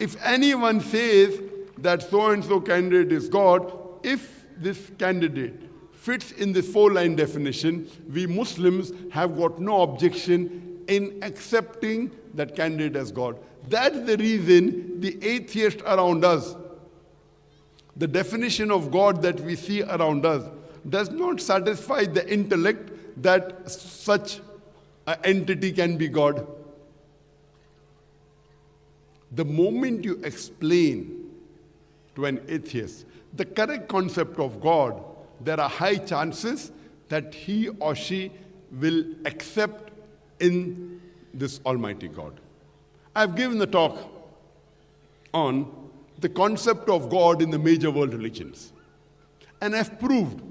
if anyone says that so-and-so candidate is God, if this candidate fits in this 4-line definition, we Muslims have got no objection in accepting that candidate as God. That's the reason the atheists around us, the definition of God that we see around us, does not satisfy the intellect that such an entity can be God. The moment you explain to an atheist the correct concept of God, there are high chances that he or she will accept in this Almighty God. I've given a talk on the concept of God in the major world religions. And I've proved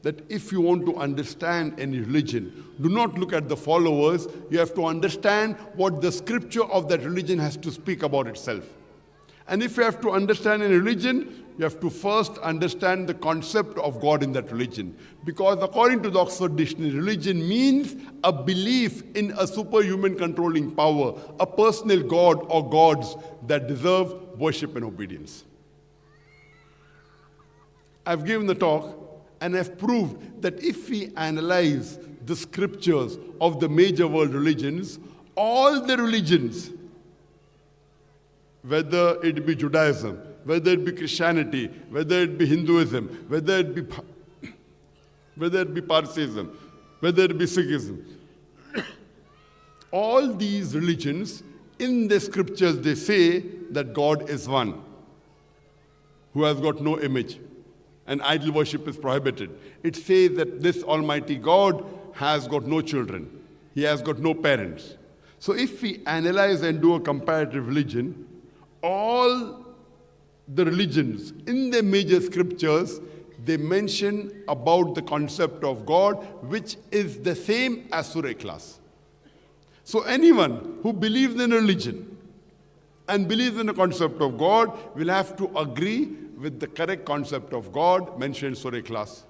that if you want to understand any religion, do not look at the followers. You have to understand what the scripture of that religion has to speak about itself. And if you have to understand any religion, you have to first understand the concept of God in that religion. Because according to the Oxford Dictionary, religion means a belief in a superhuman controlling power, a personal God or gods that deserve worship and obedience. I've given the talk and I've proved that if we analyze the scriptures of the major world religions, all the religions, whether it be Judaism, whether it be Christianity, whether it be Hinduism, whether it be Parsiism, whether it be Sikhism, all these religions, in the scriptures, they say that God is one, who has got no image, and idol worship is prohibited. It says that this Almighty God has got no children. He has got no parents. So if we analyze and do a comparative religion, all the religions in the major scriptures, they mention about the concept of God, which is the same as Surah Ikhlas. So anyone who believes in religion and believes in the concept of God will have to agree with the correct concept of God mentioned in Surah Ikhlas.